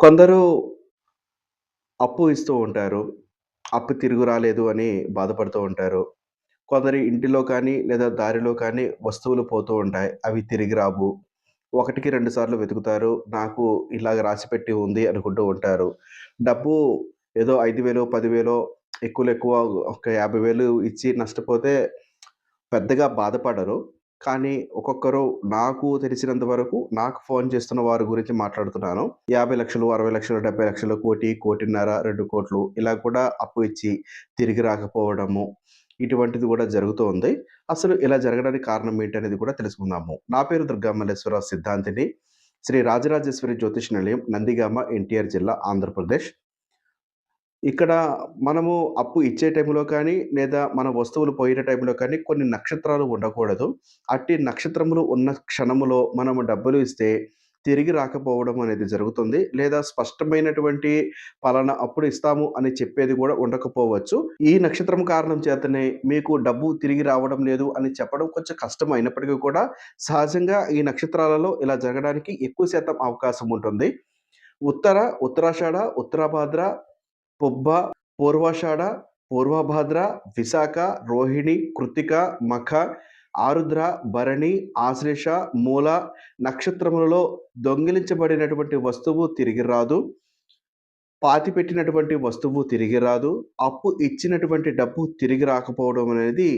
కొందరు అప్పు ఇస్తూ ఉంటారు. అప్పు తిరిగి రాలేదు అని బాధపడుతూ ఉంటారు. కొందరి ఇంటిలో కానీ, లేదా దారిలో కానీ వస్తువులు పోతూ ఉంటాయి. అవి తిరిగి రావు. ఒకటికి 2 సార్లు వెతుకుతారు. నాకు ఇలాగ రాసిపెట్టి ఉంది అనుకుంటూ ఉంటారు. డబ్బు ఏదో 5,000, 10,000 ఎక్కువలో ఎక్కువ ఒక 50,000 ఇచ్చి నష్టపోతే పెద్దగా బాధపడరు. కానీ ఒక్కొక్కరు నాకు తెలిసినంత వరకు నాకు ఫోను చేస్తున్న వారి గురించి మాట్లాడుతున్నాను. 50,00,000, 60,00,000, 70,00,000, 1,00,00,000, 1,50,00,000, 2,00,00,000 ఇలా కూడా అప్పు ఇచ్చి తిరిగి రాకపోవడము, ఇటువంటిది కూడా జరుగుతూ ఉంది. అసలు ఇలా జరగడానికి కారణం ఏంటనేది కూడా తెలుసుకుందాము. నా పేరు దుర్గా మల్లేశ్వరరావు సిద్ధాంతిని. శ్రీ రాజరాజేశ్వరి జ్యోతిష్ నిలయం, నందిగామ, ఎన్టీఆర్ జిల్లా, ఆంధ్రప్రదేశ్. ఇక్కడ మనము అప్పు ఇచ్చే టైంలో కానీ, లేదా మన వస్తువులు పోయిన టైంలో కానీ కొన్ని నక్షత్రాలు ఉండకూడదు. అట్టి నక్షత్రములు ఉన్న క్షణములో మనము డబ్బులు ఇస్తే తిరిగి రాకపోవడం అనేది జరుగుతుంది. లేదా స్పష్టమైనటువంటి పలానా అప్పుడు ఇస్తాము అని చెప్పేది కూడా ఉండకపోవచ్చు. ఈ నక్షత్రం కారణం చేతనే మీకు డబ్బు తిరిగి రావడం లేదు అని చెప్పడం కొంచెం కష్టం అయినప్పటికీ కూడా సహజంగా ఈ నక్షత్రాలలో ఇలా జరగడానికి ఎక్కువ శాతం అవకాశం ఉంటుంది. ఉత్తర, ఉత్తరాషాఢ, ఉత్తరాభాద్ర, పుబ్బ, పూర్వాషాఢ, పూర్వభాద్ర, విశాఖ, రోహిణి, కృత్తిక, మఖ, ఆరుద్ర, భరణి, ఆశ్లేష, మూల నక్షత్రములలో దొంగిలించబడినటువంటి వస్తువు తిరిగి రాదు. పాతిపెట్టినటువంటి వస్తువు తిరిగి రాదు. అప్పు ఇచ్చినటువంటి డబ్బు తిరిగి రాకపోవడం అనేది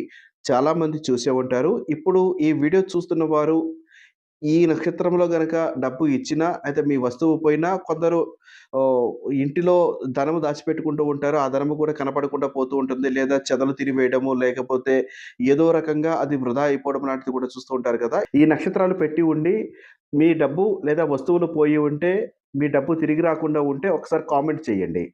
చాలామంది చూసే ఉంటారు. ఇప్పుడు ఈ వీడియో చూస్తున్న వారు ఈ నక్షత్రంలో గనక డబ్బు ఇచ్చినా, అయితే మీ వస్తువు పోయినా కొందరు ఆహ్, ఇంటిలో ధనము దాచిపెట్టుకుంటూ ఉంటారు. ఆ ధనము కూడా కనపడకుండా పోతూ ఉంటుంది. లేదా చెదలు తిరివేయడము, లేకపోతే ఏదో రకంగా అది వృధా అయిపోవడం లాంటిది కూడా చూస్తూ ఉంటారు కదా! ఈ నక్షత్రాలు పెట్టి ఉండి, మీ డబ్బు లేదా వస్తువులు పోయి ఉంటే, మీ డబ్బు తిరిగి రాకుండా ఉంటే ఒకసారి కామెంట్ చేయండి.